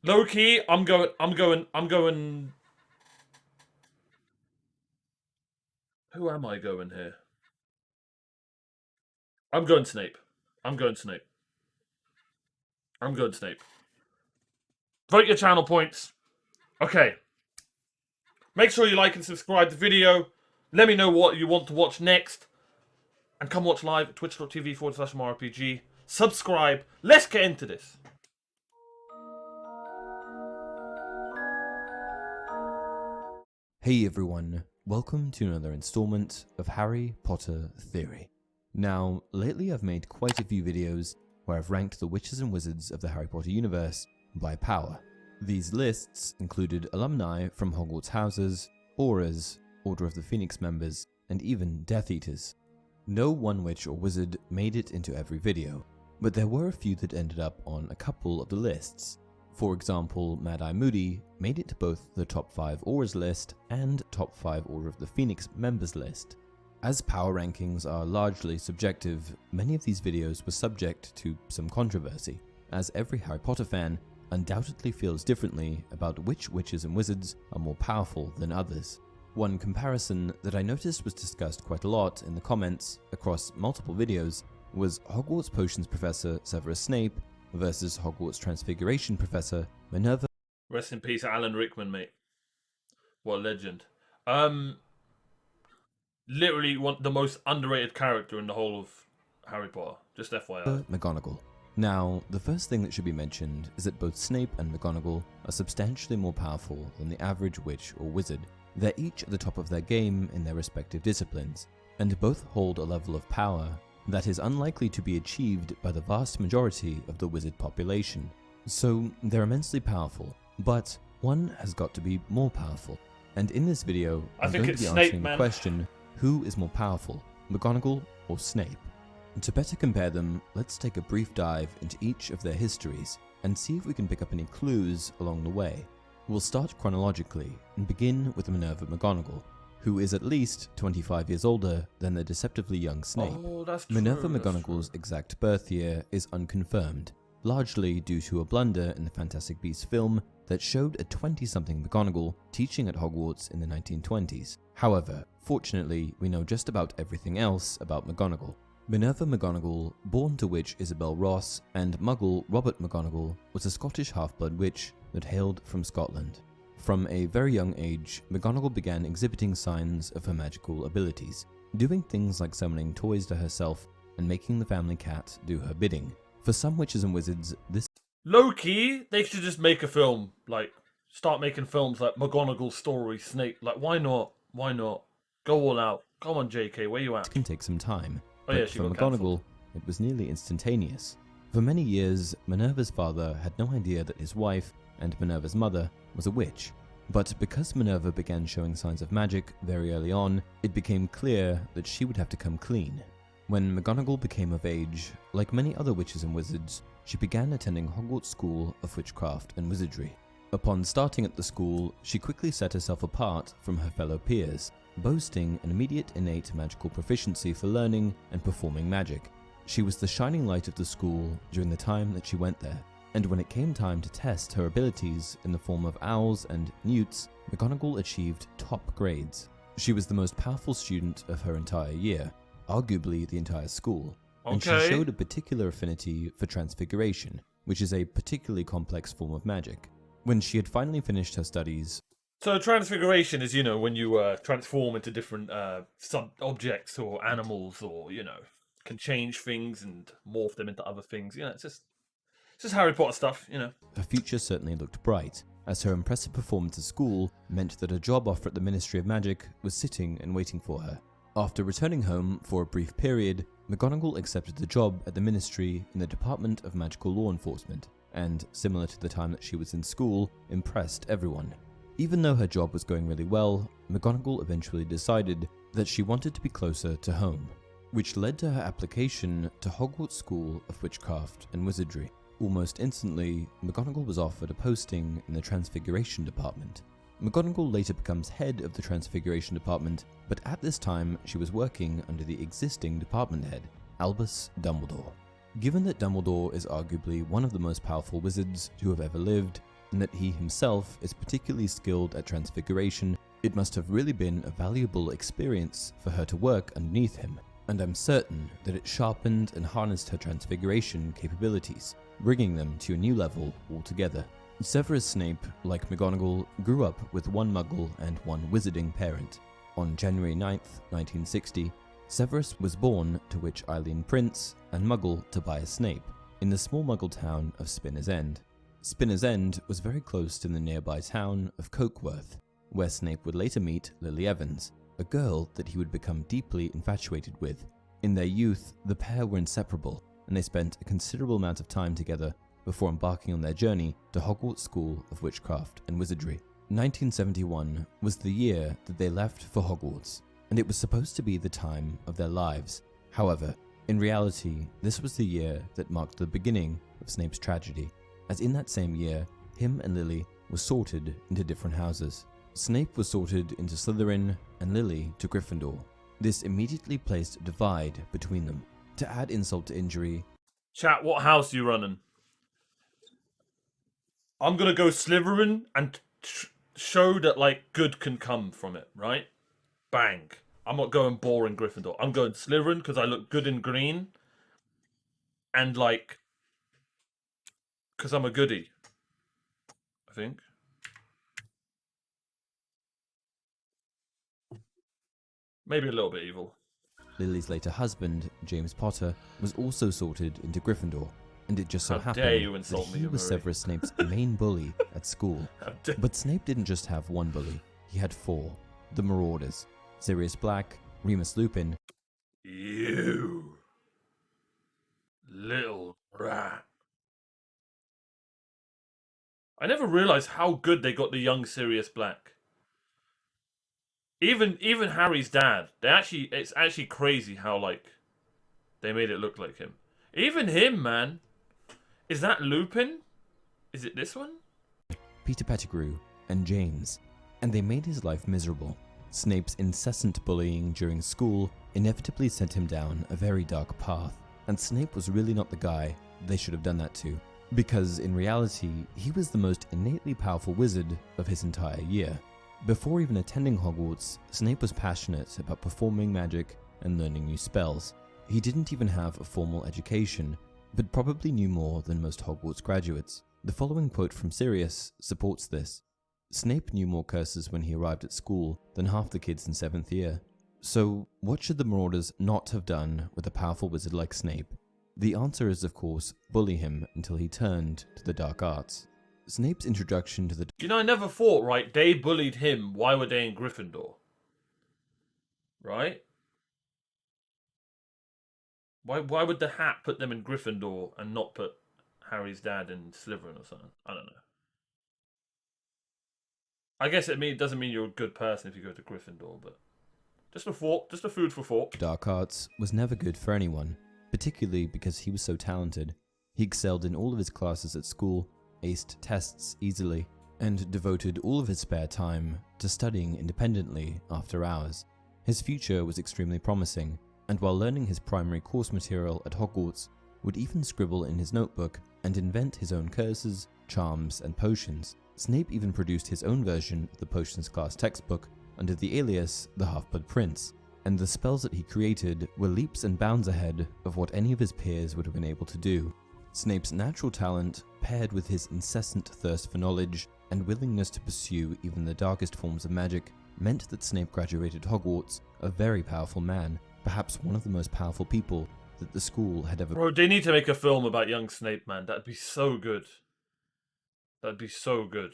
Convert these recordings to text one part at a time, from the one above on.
Low key, I'm going. Who am I going here? I'm going Snape. I'm going Snape. I'm going Snape. Vote your channel points. Okay. Make sure you like and subscribe the video. Let me know what you want to watch next. And come watch live at twitch.tv/OmarioRpg. Subscribe. Let's get into this. Hey everyone, welcome to another installment of Harry Potter Theory. Now, lately I've made quite a few videos where I've ranked the witches and wizards of the Harry Potter universe by power. These lists included alumni from Hogwarts houses, auras, Order of the Phoenix members, and even Death Eaters. No one witch or wizard made it into every video, but there were a few that ended up on a couple of the lists. For example, Mad-Eye Moody made it to both the top 5 auras list and top 5 Order of the Phoenix members list. As power rankings are largely subjective, many of these videos were subject to some controversy, as every Harry Potter fan undoubtedly feels differently about which witches and wizards are more powerful than others. One comparison that I noticed was discussed quite a lot in the comments across multiple videos was Hogwarts Potions Professor Severus Snape versus Hogwarts Transfiguration Professor Minerva. Rest in peace, Alan Rickman, mate. What a legend. Literally the most underrated character in the whole of Harry Potter. Just FYI. McGonagall. Now, the first thing that should be mentioned is that both Snape and McGonagall are substantially more powerful than the average witch or wizard. They're each at the top of their game in their respective disciplines, and both hold a level of power that is unlikely to be achieved by the vast majority of the wizard population. So they're immensely powerful, but one has got to be more powerful. And in this video, I'm going to be answering the question, who is more powerful, McGonagall or Snape? And to better compare them, let's take a brief dive into each of their histories and see if we can pick up any clues along the way. We'll start chronologically and begin with Minerva McGonagall, who is at least 25 years older than the deceptively young Snape. Oh, that's true, Minerva McGonagall's exact birth year is unconfirmed, largely due to a blunder in the Fantastic Beasts film that showed a 20-something McGonagall teaching at Hogwarts in the 1920s. However, fortunately, we know just about everything else about McGonagall. Minerva McGonagall, born to witch Isabel Ross, and Muggle Robert McGonagall, was a Scottish half-blood witch that hailed from Scotland. From a very young age, McGonagall began exhibiting signs of her magical abilities, doing things like summoning toys to herself and making the family cat do her bidding. For some witches and wizards, this low-key, they should just make a film, like, start making films like McGonagall's story, Snape, like, why not? Why not? Go all out. Come on, JK, where you at? Can take some time, Oh, yeah, but for McGonagall, it was nearly instantaneous. For many years, Minerva's father had no idea that his wife, and Minerva's mother, was a witch. But because Minerva began showing signs of magic very early on, it became clear that she would have to come clean. When McGonagall became of age, like many other witches and wizards, she began attending Hogwarts School of Witchcraft and Wizardry. Upon starting at the school, she quickly set herself apart from her fellow peers, boasting an immediate innate magical proficiency for learning and performing magic. She was the shining light of the school during the time that she went there, and when it came time to test her abilities in the form of owls and newts, McGonagall achieved top grades. She was the most powerful student of her entire year, arguably the entire school, and she showed a particular affinity for transfiguration, which is a particularly complex form of magic. When she had finally finished her studies... So transfiguration is, when you transform into different sub-objects or animals or, can change things and morph them into other things. It's just Harry Potter stuff, Her future certainly looked bright, as her impressive performance at school meant that a job offer at the Ministry of Magic was sitting and waiting for her. After returning home for a brief period, McGonagall accepted the job at the Ministry in the Department of Magical Law Enforcement, and, similar to the time that she was in school, impressed everyone. Even though her job was going really well, McGonagall eventually decided that she wanted to be closer to home, which led to her application to Hogwarts School of Witchcraft and Wizardry. Almost instantly, McGonagall was offered a posting in the Transfiguration Department. McGonagall later becomes head of the Transfiguration Department, but at this time she was working under the existing department head, Albus Dumbledore. Given that Dumbledore is arguably one of the most powerful wizards to have ever lived, and that he himself is particularly skilled at transfiguration, it must have really been a valuable experience for her to work underneath him, and I'm certain that it sharpened and harnessed her transfiguration capabilities, bringing them to a new level altogether. Severus Snape, like McGonagall, grew up with one Muggle and one wizarding parent. On January 9th, 1960, Severus was born to Witch Eileen Prince and Muggle Tobias Snape in the small Muggle town of Spinner's End. Spinner's End was very close to the nearby town of Cokeworth, where Snape would later meet Lily Evans, a girl that he would become deeply infatuated with. In their youth, the pair were inseparable, and they spent a considerable amount of time together before embarking on their journey to Hogwarts School of Witchcraft and Wizardry. 1971 was the year that they left for Hogwarts, and it was supposed to be the time of their lives. However, in reality, this was the year that marked the beginning of Snape's tragedy, as in that same year, him and Lily were sorted into different houses. Snape was sorted into Slytherin and Lily to Gryffindor. This immediately placed a divide between them. To add insult to injury, Chat, what house are you running? I'm gonna go Slytherin and show that like good can come from it, right? Bang. I'm not going boring Gryffindor. I'm going Slytherin because I look good in green, and like, because I'm a goodie. I think. Maybe a little bit evil. Lily's later husband, James Potter, was also sorted into Gryffindor, and it just so How dare you happened that insult me, he was Murray. Severus Snape's main bully at school. How dare- But Snape didn't just have one bully, he had four. The Marauders, Sirius Black, Remus Lupin, You little rat. I never realized how good they got the young Sirius Black. Even Harry's dad. It's actually crazy how like they made it look like him. Even him, man. Is that Lupin? Is it this one? Peter Pettigrew, and James, and they made his life miserable. Snape's incessant bullying during school inevitably sent him down a very dark path, and Snape was really not the guy they should have done that to, because in reality, he was the most innately powerful wizard of his entire year. Before even attending Hogwarts, Snape was passionate about performing magic and learning new spells. He didn't even have a formal education, but probably knew more than most Hogwarts graduates. The following quote from Sirius supports this. Snape knew more curses when he arrived at school than half the kids in 7th year. So, what should the Marauders not have done with a powerful wizard like Snape? The answer is, of course, bully him until he turned to the dark arts. Snape's introduction to the You know, I never thought, right, they bullied him. Why were they in Gryffindor? Right? Why would the hat put them in Gryffindor and not put Harry's dad in Slytherin or something? I don't know. I guess it doesn't mean you're a good person if you go to Gryffindor, but just a thought, just a food for thought. dark arts was never good for anyone, particularly because he was so talented. He excelled in all of his classes at school, aced tests easily, and devoted all of his spare time to studying independently after hours. His future was extremely promising, and while learning his primary course material at Hogwarts, would even scribble in his notebook and invent his own curses, charms, and potions. Snape even produced his own version of the potions class textbook under the alias the Half-Blood Prince, and the spells that he created were leaps and bounds ahead of what any of his peers would have been able to do. Snape's natural talent, paired with his incessant thirst for knowledge and willingness to pursue even the darkest forms of magic, meant that Snape graduated Hogwarts a very powerful man, perhaps one of the most powerful people that the school had ever. Bro, they need to make a film about young Snape, man. That'd be so good. That'd be so good.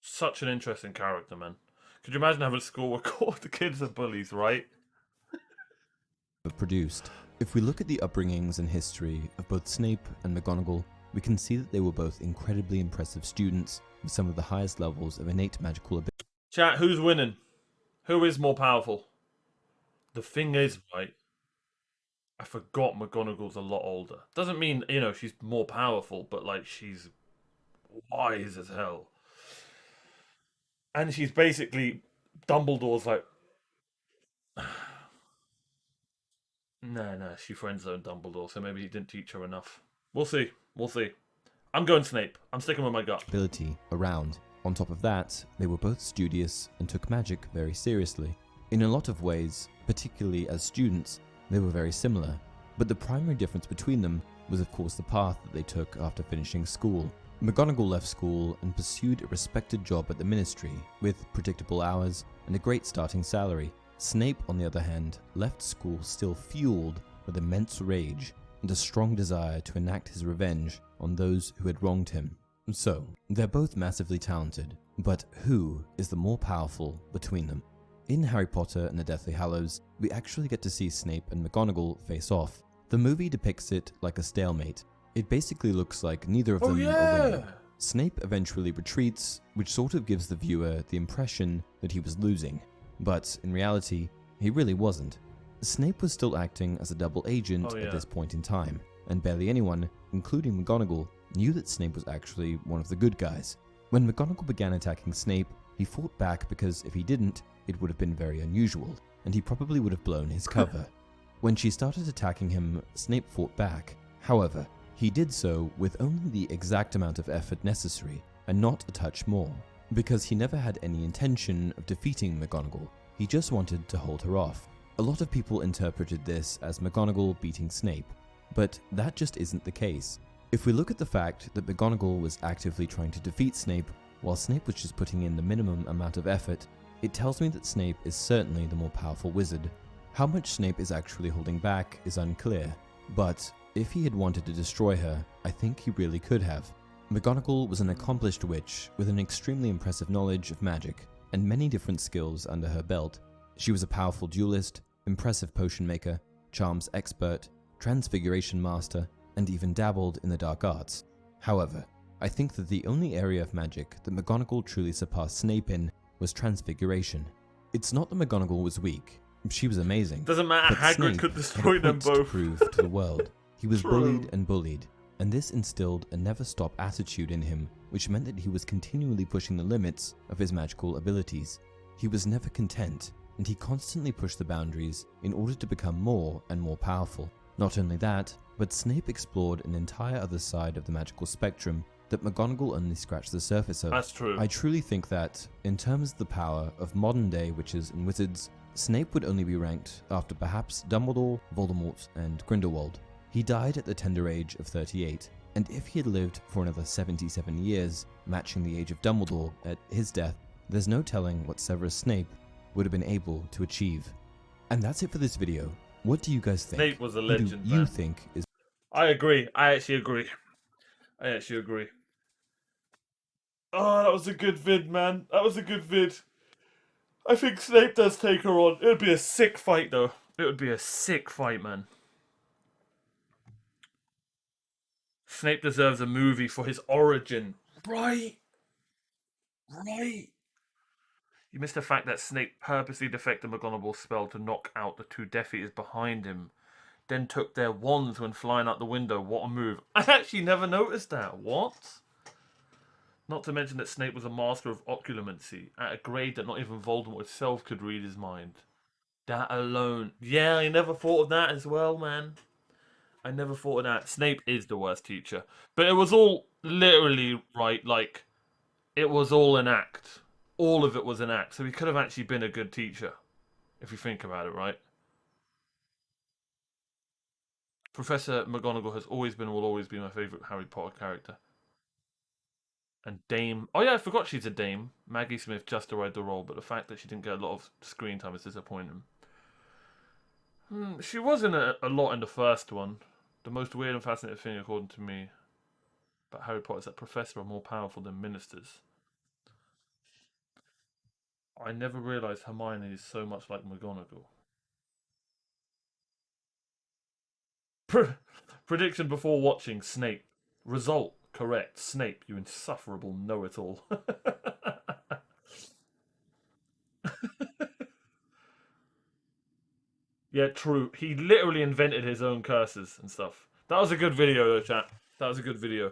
Such an interesting character, man. Could you imagine having a school where all the kids are bullies, right? Produced. If we look at the upbringings and history of both Snape and McGonagall, we can see that they were both incredibly impressive students with some of the highest levels of innate magical ability. Chat, who's winning? Who is more powerful? The thing is, right, I forgot McGonagall's a lot older. Doesn't mean, you know, she's more powerful, but like she's wise as hell. And she's basically Dumbledore's like No, she friend zoned Dumbledore, so maybe he didn't teach her enough. We'll see. We'll see. I'm going Snape. I'm sticking with my gut. Ability around. On top of that, they were both studious and took magic very seriously. In a lot of ways, particularly as students, they were very similar, but the primary difference between them was of course the path that they took after finishing school. McGonagall left school and pursued a respected job at the Ministry, with predictable hours and a great starting salary. Snape, on the other hand, left school still fueled with immense rage and a strong desire to enact his revenge on those who had wronged him. So, they're both massively talented, but who is the more powerful between them? In Harry Potter and the Deathly Hallows, we actually get to see Snape and McGonagall face off. The movie depicts it like a stalemate. It basically looks like neither of them are winning. Snape eventually retreats, which sort of gives the viewer the impression that he was losing. But in reality, he really wasn't. Snape was still acting as a double agent at this point in time, and barely anyone, including McGonagall, knew that Snape was actually one of the good guys. When McGonagall began attacking Snape, he fought back because if he didn't, it would have been very unusual, and he probably would have blown his cover. When she started attacking him, Snape fought back. However, he did so with only the exact amount of effort necessary, and not a touch more, because he never had any intention of defeating McGonagall. He just wanted to hold her off. A lot of people interpreted this as McGonagall beating Snape, but that just isn't the case. If we look at the fact that McGonagall was actively trying to defeat Snape, while Snape was just putting in the minimum amount of effort, it tells me that Snape is certainly the more powerful wizard. How much Snape is actually holding back is unclear, but if he had wanted to destroy her, I think he really could have. McGonagall was an accomplished witch with an extremely impressive knowledge of magic and many different skills under her belt. She was a powerful duelist, impressive potion maker, charms expert, transfiguration master, and even dabbled in the dark arts. However, I think that the only area of magic that McGonagall truly surpassed Snape in was transfiguration. It's not that McGonagall was weak, she was amazing. Doesn't matter, but Hagrid Snape could had destroy a them point to both. prove to the world. He was bullied and bullied, and this instilled a never-stop attitude in him, which meant that he was continually pushing the limits of his magical abilities. He was never content, and he constantly pushed the boundaries in order to become more and more powerful. Not only that, but Snape explored an entire other side of the magical spectrum that McGonagall only scratched the surface of. That's true. I truly think that, in terms of the power of modern-day witches and wizards, Snape would only be ranked after perhaps Dumbledore, Voldemort, and Grindelwald. He died at the tender age of 38, and if he had lived for another 77 years, matching the age of Dumbledore at his death, there's no telling what Severus Snape would have been able to achieve. And that's it for this video. What do you guys think? Snape was a Who legend, do you man. think is... I agree. I actually agree. Oh, that was a good vid, man. That was a good vid. I think Snape does take her on. It would be a sick fight, though. It would be a sick fight, man. Snape deserves a movie for his origin. Right. You missed the fact that Snape purposely defected McGonagall's spell to knock out the two Death Eaters behind him, then took their wands when flying out the window. What a move. I actually never noticed that. What? Not to mention that Snape was a master of occlumency, at a grade that not even Voldemort itself could read his mind. That alone. Yeah, I never thought of that as well, man. I never thought of that. Snape is the worst teacher. But it was all literally, right, like, it was all an act. All of it was an act. So he could have actually been a good teacher, if you think about it, right? Professor McGonagall has always been and will always be my favourite Harry Potter character. And Dame... Oh yeah, I forgot she's a Dame. Maggie Smith just arrived the role, but the fact that she didn't get a lot of screen time is disappointing. She was in a lot in the first one. The most weird and fascinating thing, according to me, about Harry Potter is that professors are more powerful than ministers. I never realised Hermione is so much like McGonagall. Prediction before watching Snape. Result correct. Snape, you insufferable know-it-all. Yeah, true. He literally invented his own curses and stuff. That was a good video though, chat. That was a good video.